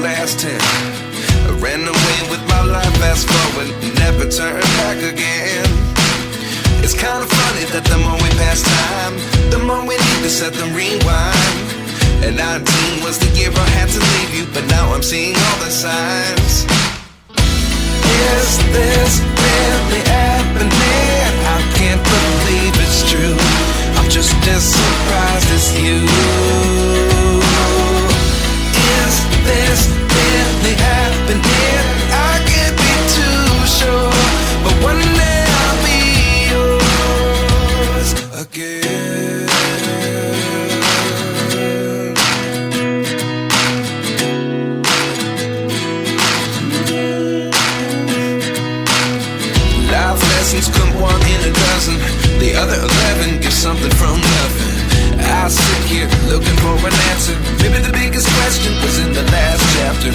last 10. I ran away with my life, fast forward, never turn back again. It's kind of funny that the more we pass time, the more we need to set the rewind. And 19 was the year I had to leave you, but now I'm seeing all the signs. Is this really happening? I can't believe it's true. I'm just as surprised as you. Is this really happening? I can't be too sure, but one day I'll be yours again. Life lessons come one in a dozen. The other 11 give something from nothing. I sit here looking for an answer. Maybe the biggest question was in the last chapter.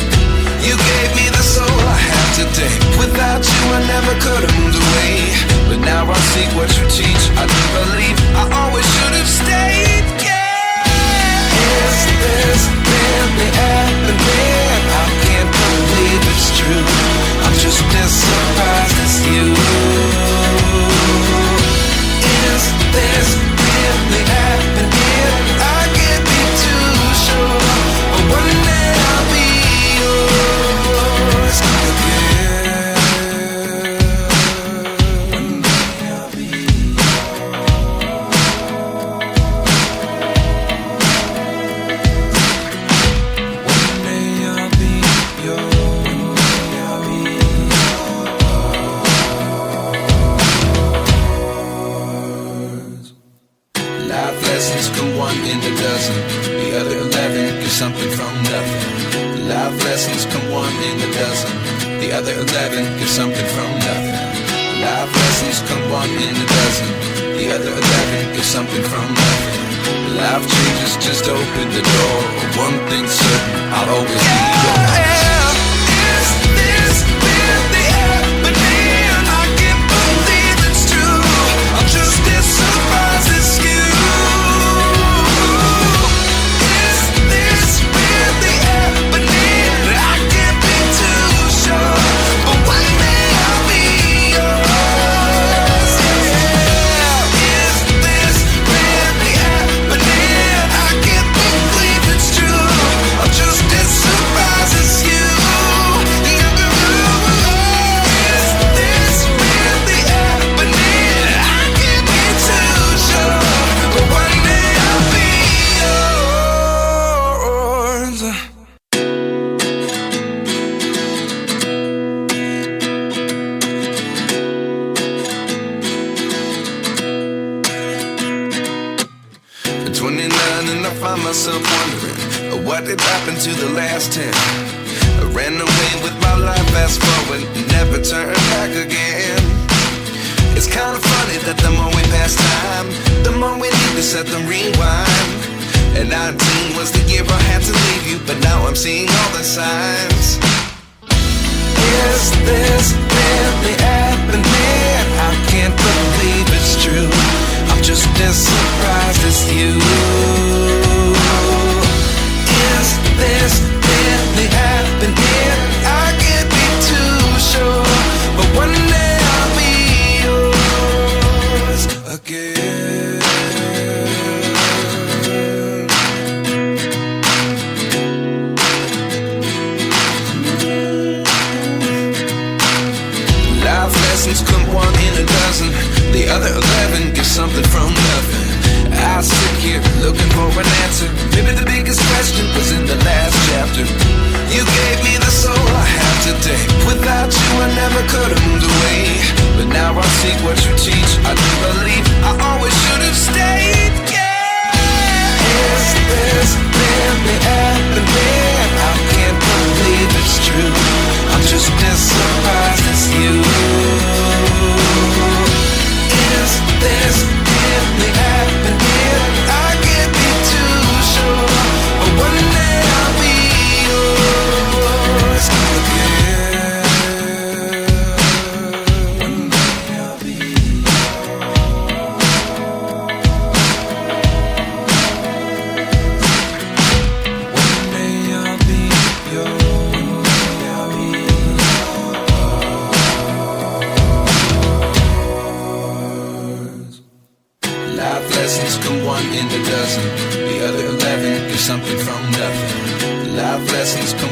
You gave me the soul I have today. Without you I never could have moved away. But now I see what you teach. I do believe I always should have stayed. Yeah. Is this really happening? I can't believe it's true. I'm just as surprised as you. Is this really happening? I can't be too sure, but one day I'll be yours again. One day I'll be yours. One day I'll be yours. Life lessons come one in a dozen. The other 11 give something from nothing. Life lessons come one in a dozen. The other 11 give something from nothing. Life lessons come one in a dozen. The other 11 give something from nothing. Life changes just open the door. One thing's certain, I'll always be yours. Is this really happening? I can't believe it's true. I'm just as surprised as you. Is this really happening? I can't be too sure, but one day I'll be yours. Yeah. Is this really happening? I can't believe it's true. I'm just as surprised as you. Is this really happening? I can't be too sure, but one day I'll be yours. At 29 and I find myself wondering what did happen to the last 10. I ran away with my life, fast forward, never turn back again. It's kind of funny that the more we pass time, the more we need to set the rewind. And 19 was the year I had to leave you, but now I'm seeing all the signs. Is this really happening? I can't believe it's true. I'm just as surprised as you. Is this really happening? I can't be too sure, but one day I'll be yours again. Life lessons come one in a dozen. The other 11 give something from nothing. I sit here looking for an answer. Maybe the biggest question was in the last chapter. You gave me the soul I have today. Without you I never could have moved away. But now I see what you teach. I do believe I always should have stayed. Yeah. Is this really happening? I can't believe it's true. I'm just as surprised as you. Is this really happening? I can't be too sure, but one day I'll be yours again. One day I'll be yours.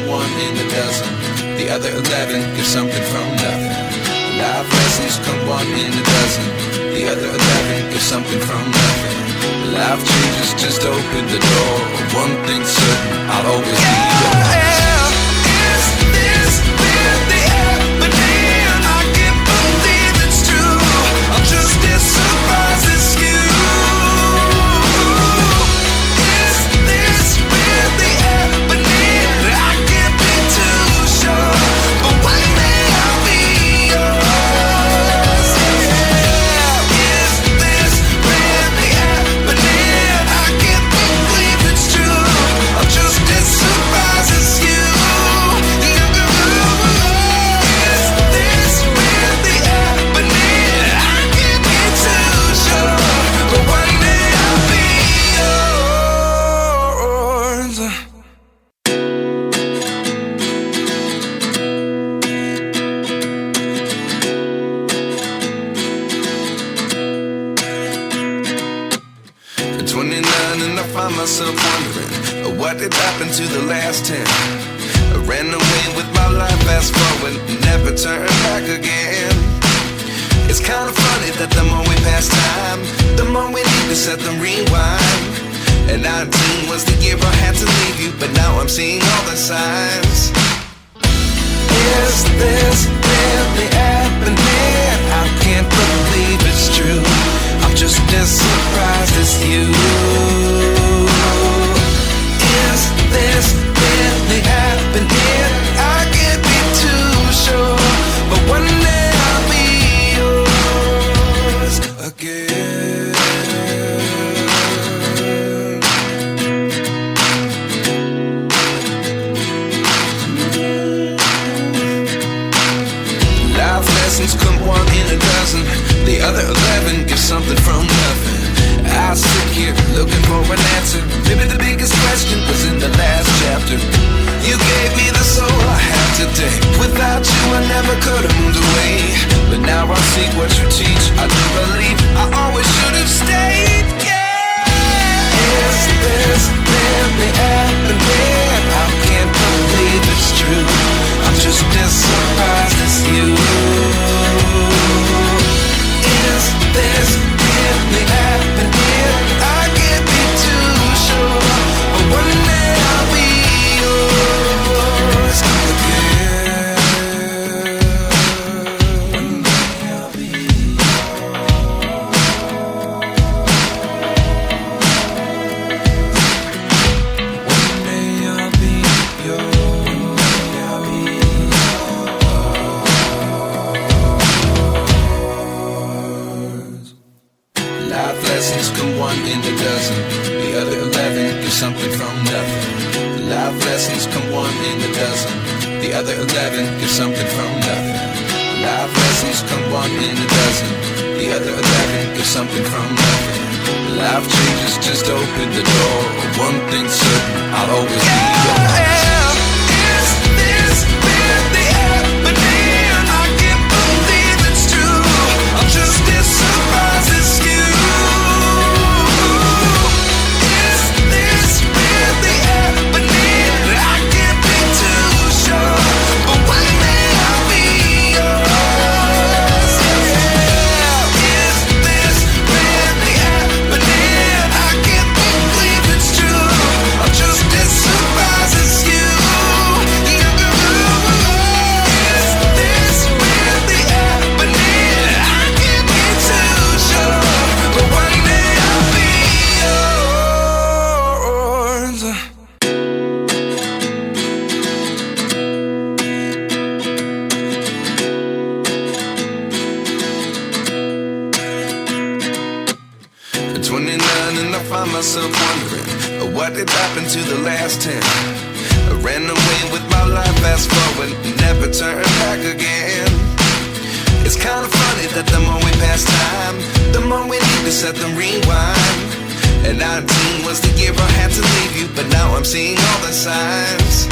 come one in a dozen. The other 11 give something from nothing. Life lessons come one in a dozen. The other 11 give something from nothing. Life changes just open the door. One thing's certain, I'll always be yours. Is this really happening? I can't believe it's true. I'm just as surprised as you. Is this really happening? I can't be too sure, but one day I'll be yours. Is this really happening? I can't believe it's true. I'm just as surprised as you. Is this really happening? I can't be too sure, but one day I'll be yours. At 29 and I find myself wondering, what did happen to the last 10? I ran away with my life, fast forward, never turn back again. It's kind of funny that the more we pass time, the more we need to set the rewind. And 19 was the year I had to leave you, but now I'm seeing all the signs. Is this really happening? I can't believe it's true. I'm just as surprised as you. Is this really happening? I can't be too sure, but one day I'll be yours again. Life lessons come one in a dozen. The other 11 give something from nothing. I sit here looking for an answer. Maybe the biggest question was in the last chapter. You gave me the soul I have today. Without you I never could have moved away. But now I see what you teach. I do believe I always should have stayed. Yeah. Is this really happening? I can't believe it's true. I'm just as surprised as you. Is this really happening? I can't be too sure, but one day I'll be yours again. One day I'll be yours. One day I'll be yours. Life lessons come one in a dozen. The other 11 give something from nothing. Life lessons come one in a dozen. The other 11 give something from nothing. Life lessons come one in a dozen. The other 11 give something from nothing. Life changes just open the door. One thing's certain, I'll always be yours. Is this really happening? I can't believe it's true. I'm just as surprised as you. Is this really happening? I can't be too sure, but one day I'll be yours. Is this really happening? I can't believe it's true. I'm just as surprised as you. Is this really happening? I can't be too sure, but one day I'll be yours. At 29 and I find myself wondering, what did happen to the last 10? I ran away with my life, fast forward, never turn back again. It's kind of funny that the more we pass time, the more we need to set the rewind. And 19 was the year I had to leave you, but now I'm seeing all the signs.